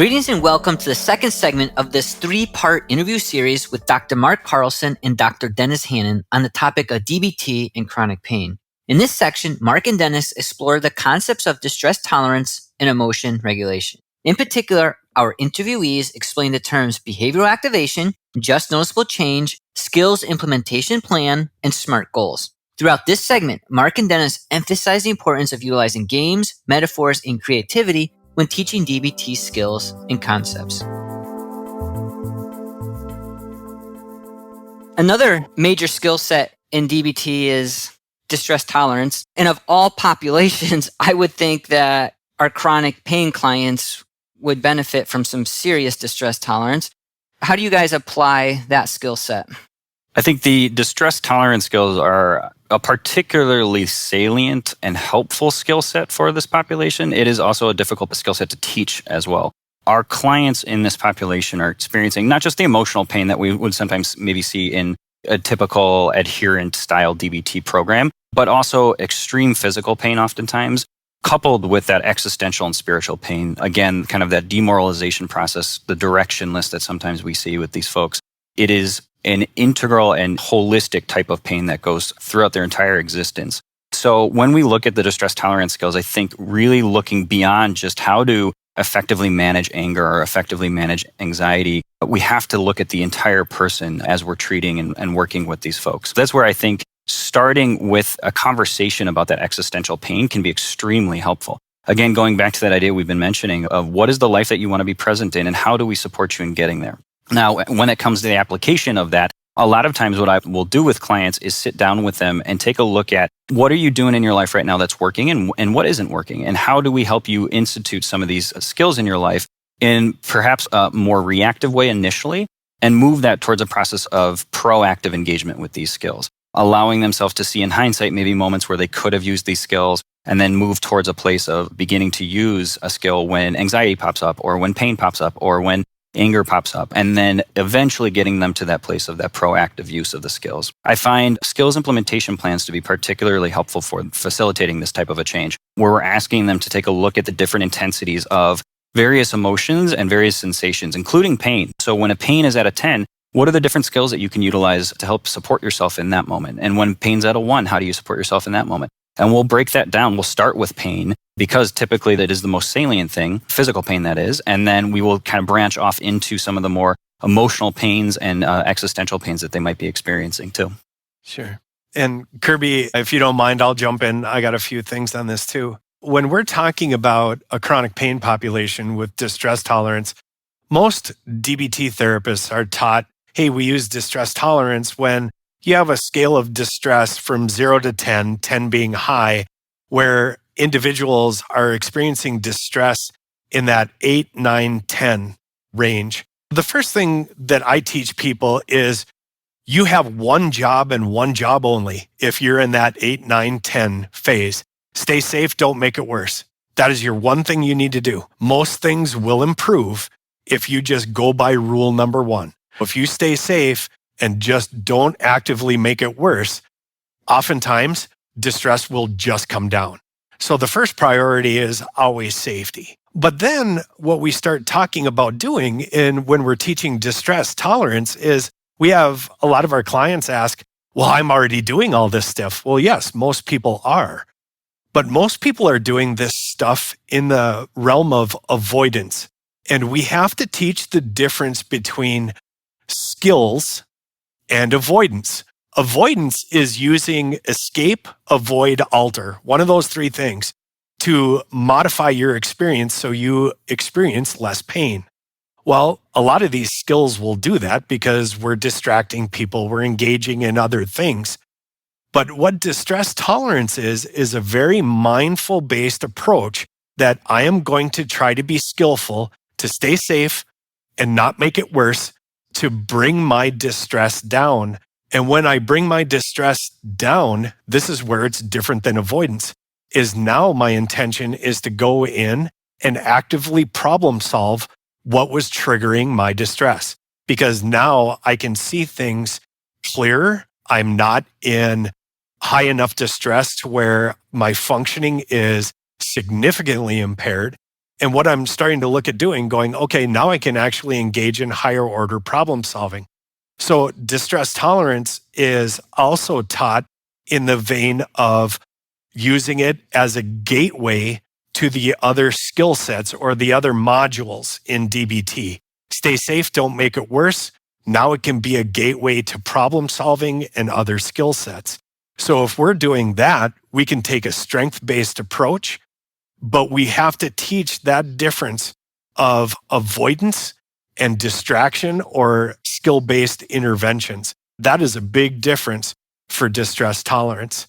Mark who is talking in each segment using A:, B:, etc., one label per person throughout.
A: Greetings and welcome to the second segment of this three-part interview series with Dr. Mark Carlson and Dr. Dennis Hannon on the topic of DBT and chronic pain. In this section, Mark and Dennis explore the concepts of distress tolerance and emotion regulation. In particular, our interviewees explain the terms behavioral activation, just noticeable change, skills implementation plan, and SMART goals. Throughout this segment, Mark and Dennis emphasize the importance of utilizing games, metaphors, and creativity when teaching DBT skills and concepts. Another major skill set in DBT is distress tolerance. And of all populations, I would think that our chronic pain clients would benefit from some serious distress tolerance. How do you guys apply that skill set?
B: I think the distress tolerance skills are a particularly salient and helpful skill set for this population. It is also a difficult skill set to teach as well. Our clients in this population are experiencing not just the emotional pain that we would sometimes maybe see in a typical adherent style DBT program, but also extreme physical pain oftentimes, coupled with that existential and spiritual pain. Again, kind of that demoralization process, the directionless that sometimes we see with these folks. It is an integral and holistic type of pain that goes throughout their entire existence. So when we look at the distress tolerance skills, I think really looking beyond just how to effectively manage anger or effectively manage anxiety, we have to look at the entire person as we're treating and working with these folks. That's where I think starting with a conversation about that existential pain can be extremely helpful. Again, going back to that idea we've been mentioning of what is the life that you want to be present in and how do we support you in getting there? Now, when it comes to the application of that, a lot of times what I will do with clients is sit down with them and take a look at what are you doing in your life right now that's working and what isn't working, and how do we help you institute some of these skills in your life in perhaps a more reactive way initially and move that towards a process of proactive engagement with these skills, allowing themselves to see in hindsight maybe moments where they could have used these skills and then move towards a place of beginning to use a skill when anxiety pops up or when pain pops up or when anger pops up, and then eventually getting them to that place of that proactive use of the skills. I find skills implementation plans to be particularly helpful for facilitating this type of a change, where we're asking them to take a look at the different intensities of various emotions and various sensations, including pain. So when a pain is at a 10, what are the different skills that you can utilize to help support yourself in that moment? And when pain's at a 1, how do you support yourself in that moment? And we'll break that down. We'll start with pain because typically that is the most salient thing, physical pain that is. And then we will kind of branch off into some of the more emotional pains and existential pains that they might be experiencing too.
C: Sure. And Kirby, if you don't mind, I'll jump in. I got a few things on this too. When we're talking about a chronic pain population with distress tolerance, most DBT therapists are taught, hey, we use distress tolerance when you have a scale of distress from 0 to 10, 10 being high, where individuals are experiencing distress in that 8, 9, 10 range. The first thing that I teach people is you have one job and one job only if you're in that 8, 9, 10 phase. Stay safe, don't make it worse. That is your one thing you need to do. Most things will improve if you just go by rule number 1. If you stay safe and just don't actively make it worse, oftentimes distress will just come down. So the first priority is always safety. But then what we start talking about doing when we're teaching distress tolerance is we have a lot of our clients ask, well, I'm already doing all this stuff. Well, yes, most people are. But most people are doing this stuff in the realm of avoidance. And we have to teach the difference between skills and avoidance. Avoidance is using escape, avoid, alter, one of those 3 things to modify your experience so you experience less pain. Well, a lot of these skills will do that because we're distracting people, we're engaging in other things. But what distress tolerance is a very mindful-based approach that I am going to try to be skillful to stay safe and not make it worse, to bring my distress down. And when I bring my distress down, this is where it's different than avoidance, is now my intention is to go in and actively problem solve what was triggering my distress. Because now I can see things clearer. I'm not in high enough distress to where my functioning is significantly impaired. And what I'm starting to look at doing, going, okay, now I can actually engage in higher order problem solving. So distress tolerance is also taught in the vein of using it as a gateway to the other skill sets or the other modules in DBT. Stay safe, don't make it worse. Now it can be a gateway to problem solving and other skill sets. So if we're doing that, we can take a strength-based approach, but we have to teach that difference of avoidance and distraction or skill-based interventions. That is a big difference for distress tolerance.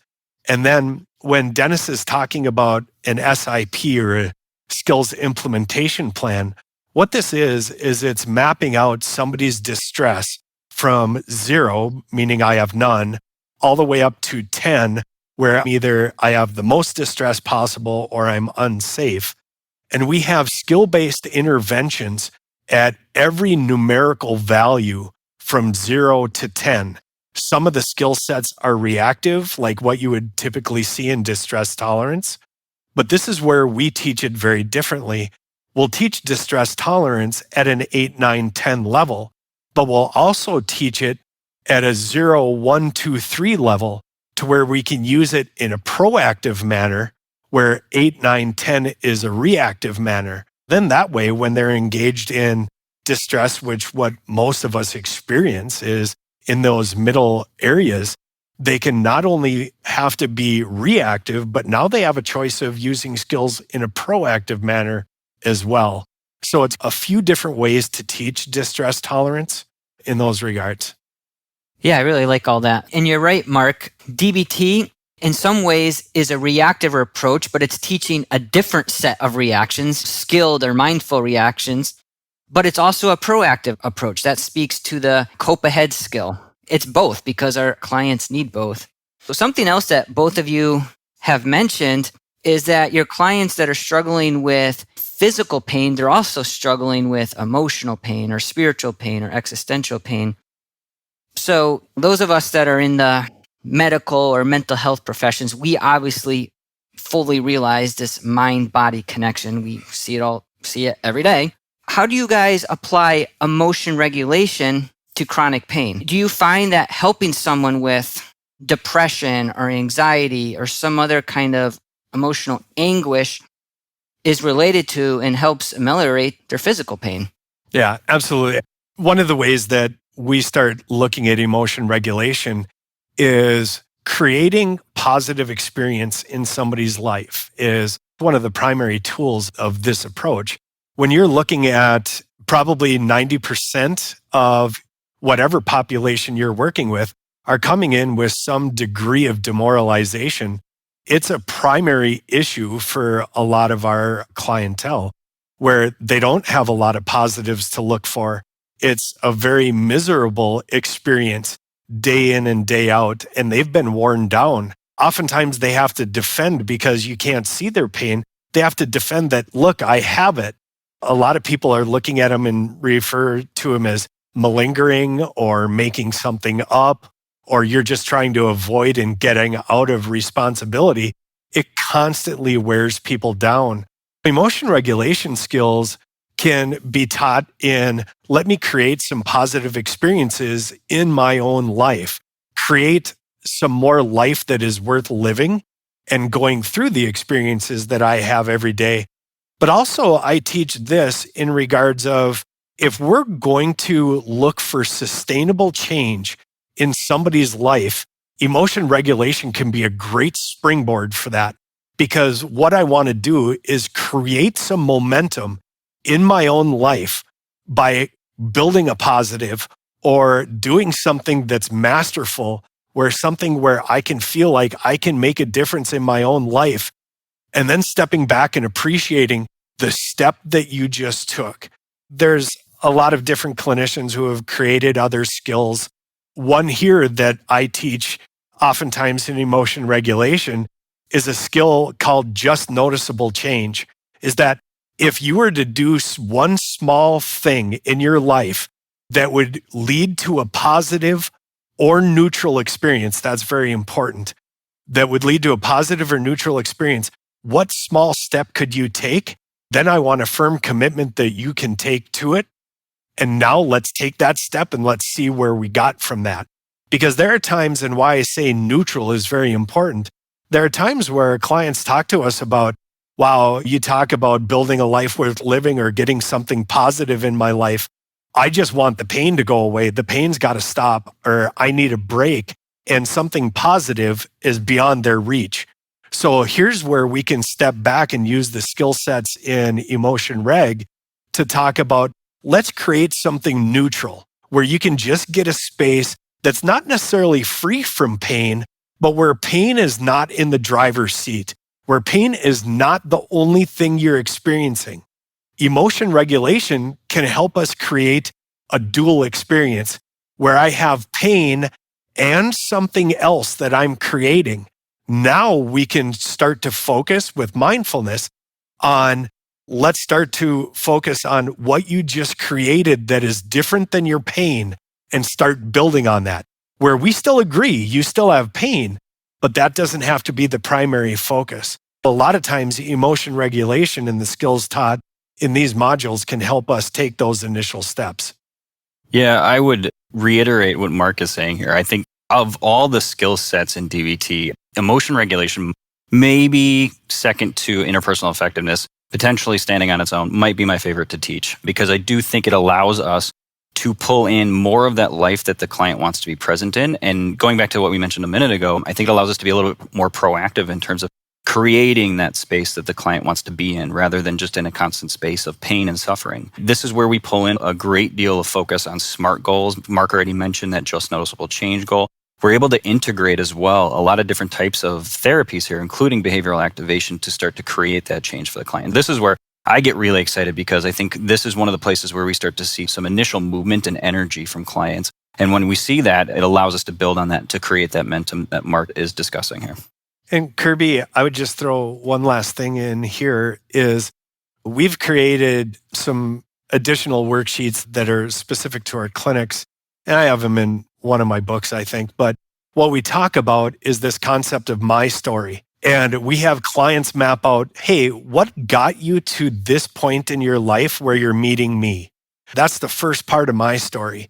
C: And then when Dennis is talking about an SIP or a skills implementation plan, what this is it's mapping out somebody's distress from 0, meaning I have none, all the way up to 10, where either I have the most distress possible or I'm unsafe. And we have skill-based interventions at every numerical value from 0 to 10. Some of the skill sets are reactive, like what you would typically see in distress tolerance. But this is where we teach it very differently. We'll teach distress tolerance at an 8, 9, 10 level, but we'll also teach it at a 0, 1, 2, 3 level to where we can use it in a proactive manner, where 8, 9, 10 is a reactive manner. Then that way, when they're engaged in distress, which what most of us experience is in those middle areas, they can not only have to be reactive, but now they have a choice of using skills in a proactive manner as well. So it's a few different ways to teach distress tolerance in those regards.
A: Yeah, I really like all that. And you're right, Mark. DBT in some ways is a reactive approach, but it's teaching a different set of reactions, skilled or mindful reactions. But it's also a proactive approach that speaks to the cope ahead skill. It's both because our clients need both. So something else that both of you have mentioned is that your clients that are struggling with physical pain, they're also struggling with emotional pain or spiritual pain or existential pain. So those of us that are in the medical or mental health professions, we obviously fully realize this mind-body connection. We see it every day. How do you guys apply emotion regulation to chronic pain? Do you find that helping someone with depression or anxiety or some other kind of emotional anguish is related to and helps ameliorate their physical pain?
C: Yeah, absolutely. One of the ways that we start looking at emotion regulation is creating positive experience in somebody's life is one of the primary tools of this approach. When you're looking at probably 90% of whatever population you're working with are coming in with some degree of demoralization, it's a primary issue for a lot of our clientele where they don't have a lot of positives to look for. It's a very miserable experience day in and day out, and they've been worn down. Oftentimes they have to defend because you can't see their pain. They have to defend that, look, I have it. A lot of people are looking at them and refer to them as malingering or making something up, or you're just trying to avoid and getting out of responsibility. It constantly wears people down. Emotion regulation skills can be taught in, let me create some positive experiences in my own life, create some more life that is worth living and going through the experiences that I have every day. But also I teach this in regards of, if we're going to look for sustainable change in somebody's life, emotion regulation can be a great springboard for that. Because what I want to do is create some momentum in my own life by building a positive or doing something that's masterful, where I can feel like I can make a difference in my own life, and then stepping back and appreciating the step that you just took. There's a lot of different clinicians who have created other skills. One here that I teach oftentimes in emotion regulation is a skill called just noticeable change. Is that if you were to do one small thing in your life that would lead to a positive or neutral experience, that's very important, that would lead to a positive or neutral experience, what small step could you take then I want a firm commitment that you can take to it. And now let's take that step and let's see where we got from that. Because there are times, and why I say neutral is very important. There are times where clients talk to us about, wow, you talk about building a life worth living or getting something positive in my life. I just want the pain to go away. The pain's got to stop, or I need a break. And something positive is beyond their reach. So here's where we can step back and use the skill sets in emotion reg to talk about, let's create something neutral where you can just get a space that's not necessarily free from pain, but where pain is not in the driver's seat, where pain is not the only thing you're experiencing. Emotion regulation can help us create a dual experience where I have pain and something else that I'm creating. Now we can start to focus with mindfulness on, let's start to focus on what you just created that is different than your pain and start building on that. Where we still agree, you still have pain, but that doesn't have to be the primary focus. A lot of times, emotion regulation and the skills taught in these modules can help us take those initial steps.
B: Yeah, I would reiterate what Mark is saying here. I think of all the skill sets in DBT, emotion regulation, maybe second to interpersonal effectiveness, potentially standing on its own, might be my favorite to teach, because I do think it allows us to pull in more of that life that the client wants to be present in. And going back to what we mentioned a minute ago, I think it allows us to be a little bit more proactive in terms of creating that space that the client wants to be in, rather than just in a constant space of pain and suffering. This is where we pull in a great deal of focus on SMART goals. Mark already mentioned that just noticeable change goal. We're able to integrate as well a lot of different types of therapies here, including behavioral activation, to start to create that change for the client. This is where I get really excited, because I think this is one of the places where we start to see some initial movement and energy from clients. And when we see that, it allows us to build on that to create that momentum that Mark is discussing here.
C: And Kirby, I would just throw one last thing in here is we've created some additional worksheets that are specific to our clinics. And I have them in one of my books, I think. But what we talk about is this concept of my story. And we have clients map out, hey, what got you to this point in your life where you're meeting me? That's the first part of my story.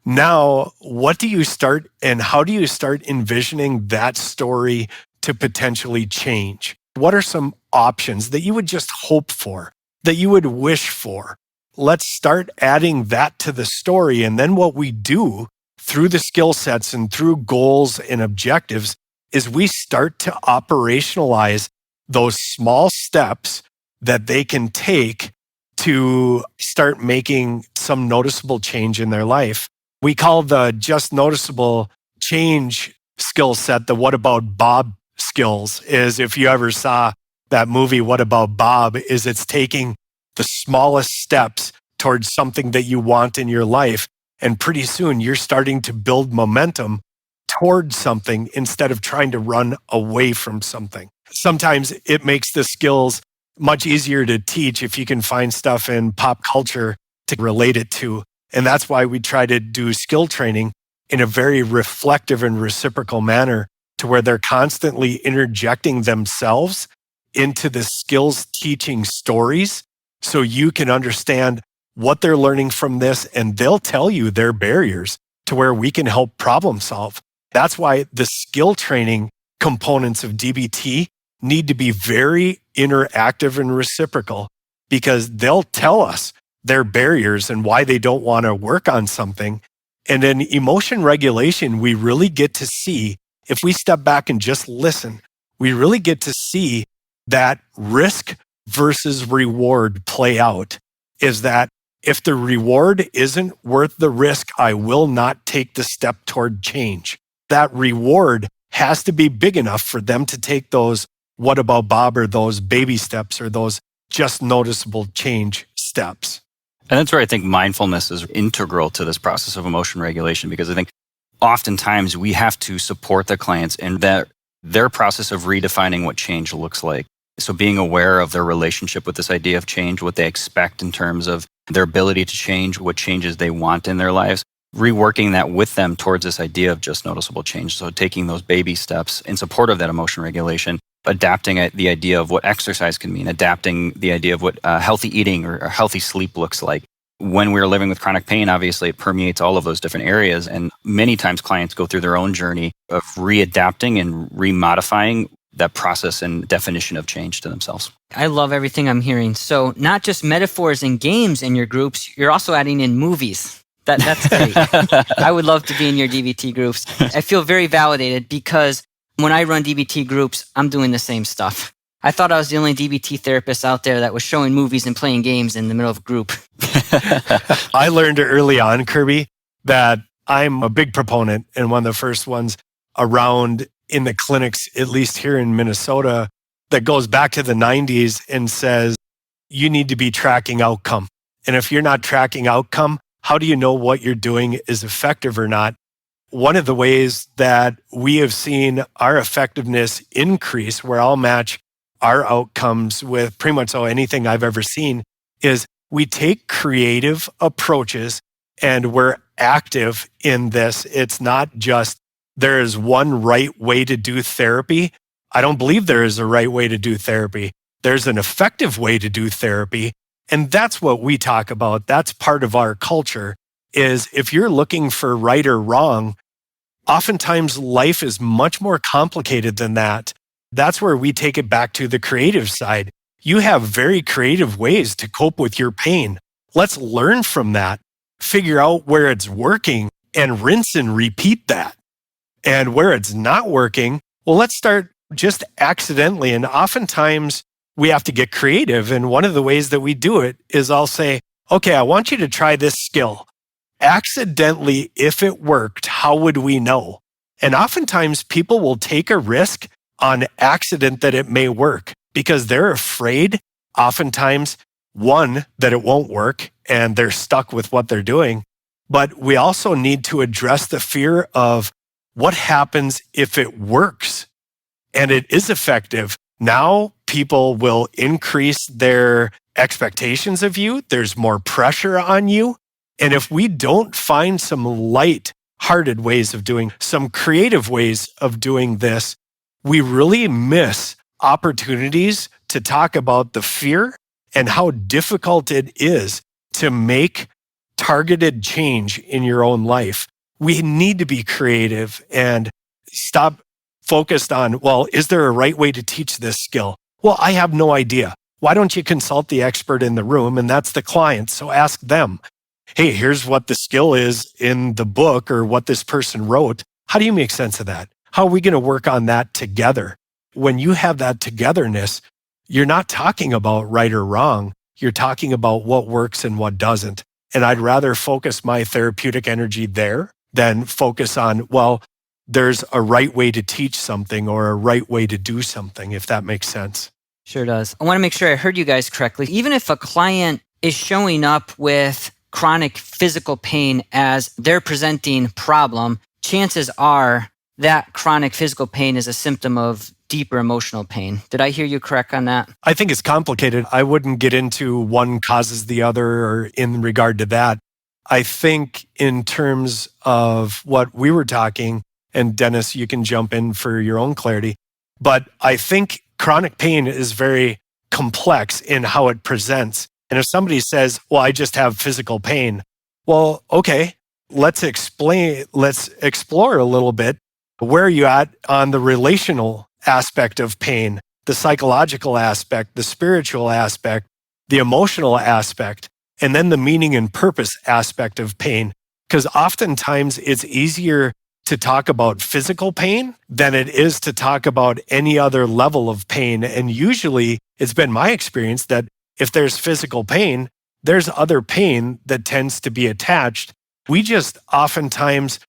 C: Now, what do you start and how do you start envisioning that story to potentially change? What are some options that you would just hope for, that you would wish for? Let's start adding that to the story. And then what we do through the skill sets and through goals and objectives is we start to operationalize those small steps that they can take to start making some noticeable change in their life. We call the just noticeable change skill set the What About Bob skills. Is if you ever saw that movie, What About Bob, is it's taking the smallest steps towards something that you want in your life. And pretty soon you're starting to build momentum towards something instead of trying to run away from something. Sometimes it makes the skills much easier to teach if you can find stuff in pop culture to relate it to. And that's why we try to do skill training in a very reflective and reciprocal manner, to where they're constantly interjecting themselves into the skills teaching stories so you can understand what they're learning from this, and they'll tell you their barriers to where we can help problem solve. That's why the skill training components of DBT need to be very interactive and reciprocal, because they'll tell us their barriers and why they don't want to work on something. And in emotion regulation, we really get to see, if we step back and just listen, we really get to see that risk versus reward play out. Is that if the reward isn't worth the risk, I will not take the step toward change. That reward has to be big enough for them to take those What About Bob, or those baby steps, or those just noticeable change steps.
B: And that's where I think mindfulness is integral to this process of emotion regulation, because I think oftentimes we have to support the clients in their process of redefining what change looks like. So being aware of their relationship with this idea of change, what they expect in terms of their ability to change, what changes they want in their lives, reworking that with them towards this idea of just noticeable change. So taking those baby steps in support of that emotion regulation. adapting the idea of what exercise can mean, adapting the idea of what healthy eating or healthy sleep looks like. When we're living with chronic pain, obviously it permeates all of those different areas. And many times clients go through their own journey of readapting and remodifying that process and definition of change to themselves.
A: I love everything I'm hearing. So not just metaphors and games in your groups, you're also adding in movies. That's great. I would love to be in your DBT groups. I feel very validated because when I run DBT groups, I'm doing the same stuff. I thought I was the only DBT therapist out there that was showing movies and playing games in the middle of a group.
C: I learned early on, Kirby, that I'm a big proponent and one of the first ones around in the clinics, at least here in Minnesota, that goes back to the 90s and says, you need to be tracking outcome. And if you're not tracking outcome, how do you know what you're doing is effective or not? One of the ways that we have seen our effectiveness increase, where I'll match our outcomes with pretty much anything I've ever seen, is we take creative approaches and we're active in this. It's not just there is one right way to do therapy. I don't believe there is a right way to do therapy. There's an effective way to do therapy. And that's what we talk about. That's part of our culture, is if you're looking for right or wrong, oftentimes life is much more complicated than that. That's where we take it back to the creative side. You have very creative ways to cope with your pain. Let's learn from that, figure out where it's working, and rinse and repeat that. And where it's not working, well, let's start just accidentally. And oftentimes we have to get creative. And one of the ways that we do it is I'll say, okay, I want you to try this skill. Accidentally, if it worked, how would we know? And oftentimes people will take a risk on accident that it may work because they're afraid, oftentimes, one, that it won't work and they're stuck with what they're doing. But we also need to address the fear of what happens if it works and it is effective. Now people will increase their expectations of you. There's more pressure on you. And if we don't find some light-hearted ways of doing, some creative ways of doing this, we really miss opportunities to talk about the fear and how difficult it is to make targeted change in your own life. We need to be creative and stop focused on, well, is there a right way to teach this skill? Well, I have no idea. Why don't you consult the expert in the room? And that's the client. So ask them, hey, here's what the skill is in the book or what this person wrote. How do you make sense of that? How are we going to work on that together? When you have that togetherness, you're not talking about right or wrong. You're talking about what works and what doesn't. And I'd rather focus my therapeutic energy there than focus on, well, there's a right way to teach something or a right way to do something, if that makes sense.
A: Sure does. I want to make sure I heard you guys correctly. Even if a client is showing up with chronic physical pain as their presenting problem, chances are that chronic physical pain is a symptom of deeper emotional pain. Did I hear you correct on that?
C: I think it's complicated. I wouldn't get into one causes the other or in regard to that. I think in terms of what we were talking, and Dennis, you can jump in for your own clarity, but I think chronic pain is very complex in how it presents. And if somebody says, well, I just have physical pain, well, okay, let's explore a little bit. Where are you at on the relational aspect of pain, the psychological aspect, the spiritual aspect, the emotional aspect, and then the meaning and purpose aspect of pain? Because oftentimes it's easier to talk about physical pain than it is to talk about any other level of pain. And usually it's been my experience that if there's physical pain, there's other pain that tends to be attached. We just oftentimes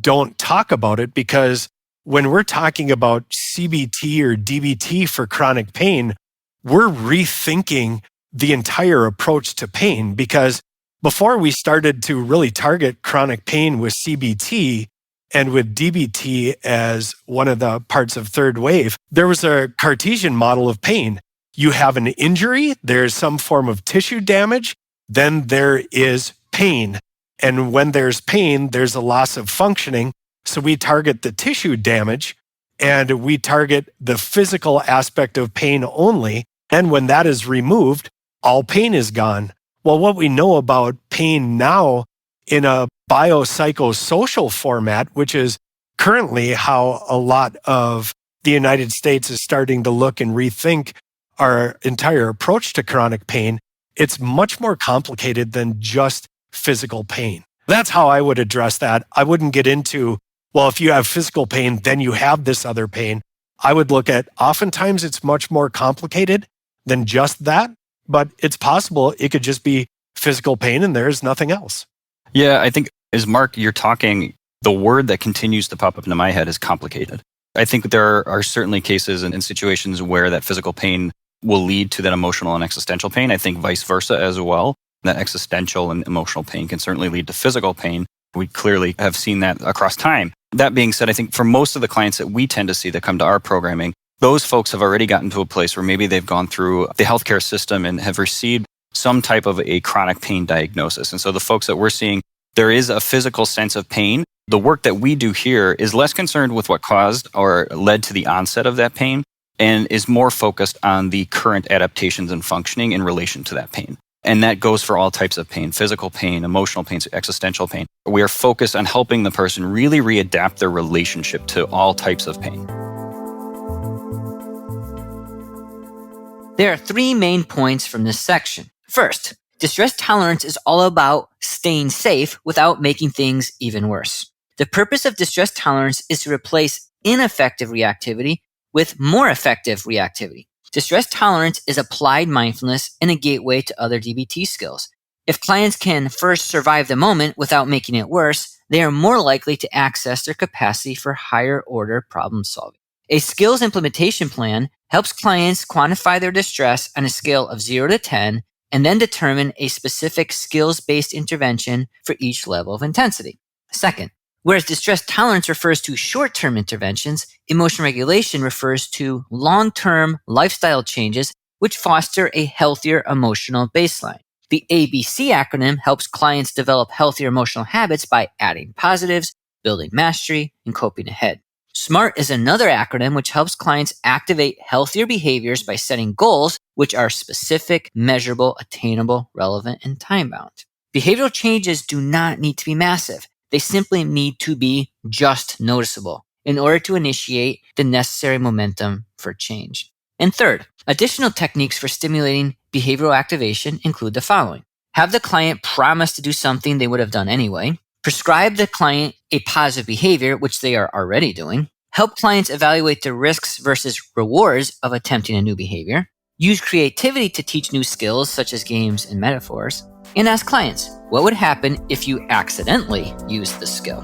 C: don't talk about it because when we're talking about CBT or DBT for chronic pain, we're rethinking the entire approach to pain. Because before we started to really target chronic pain with CBT and with DBT as one of the parts of third wave, there was a Cartesian model of pain. You have an injury, there's some form of tissue damage, then there is pain. And when there's pain, there's a loss of functioning. So we target the tissue damage and we target the physical aspect of pain only. And when that is removed, all pain is gone. Well, what we know about pain now in a biopsychosocial format, which is currently how a lot of the United States is starting to look and rethink our entire approach to chronic pain, it's much more complicated than just physical pain. That's how I would address that. I wouldn't get into, well, if you have physical pain, then you have this other pain. I would look at, oftentimes it's much more complicated than just that, but it's possible it could just be physical pain and there's nothing else.
B: Yeah, I think as Mark, you're talking, the word that continues to pop up into my head is complicated. I think there are certainly cases and situations where that physical pain will lead to that emotional and existential pain. I think vice versa as well. That existential and emotional pain can certainly lead to physical pain. We clearly have seen that across time. That being said, I think for most of the clients that we tend to see that come to our programming, those folks have already gotten to a place where maybe they've gone through the healthcare system and have received some type of a chronic pain diagnosis. And so the folks that we're seeing, there is a physical sense of pain. The work that we do here is less concerned with what caused or led to the onset of that pain and is more focused on the current adaptations and functioning in relation to that pain. And that goes for all types of pain, physical pain, emotional pain, existential pain. We are focused on helping the person really readapt their relationship to all types of pain.
A: There are three main points from this section. First, distress tolerance is all about staying safe without making things even worse. The purpose of distress tolerance is to replace ineffective reactivity with more effective reactivity. Distress tolerance is applied mindfulness and a gateway to other DBT skills. If clients can first survive the moment without making it worse, they are more likely to access their capacity for higher order problem solving. A skills implementation plan helps clients quantify their distress on a scale of 0 to 10 and then determine a specific skills-based intervention for each level of intensity. Second, whereas distress tolerance refers to short-term interventions, emotion regulation refers to long-term lifestyle changes which foster a healthier emotional baseline. The ABC acronym helps clients develop healthier emotional habits by adding positives, building mastery, and coping ahead. SMART is another acronym which helps clients activate healthier behaviors by setting goals which are specific, measurable, attainable, relevant, and time-bound. Behavioral changes do not need to be massive. They simply need to be just noticeable in order to initiate the necessary momentum for change. And third, additional techniques for stimulating behavioral activation include the following. Have the client promise to do something they would have done anyway. Prescribe the client a positive behavior, which they are already doing. Help clients evaluate the risks versus rewards of attempting a new behavior. Use creativity to teach new skills, such as games and metaphors. And ask clients, what would happen if you accidentally used this skill?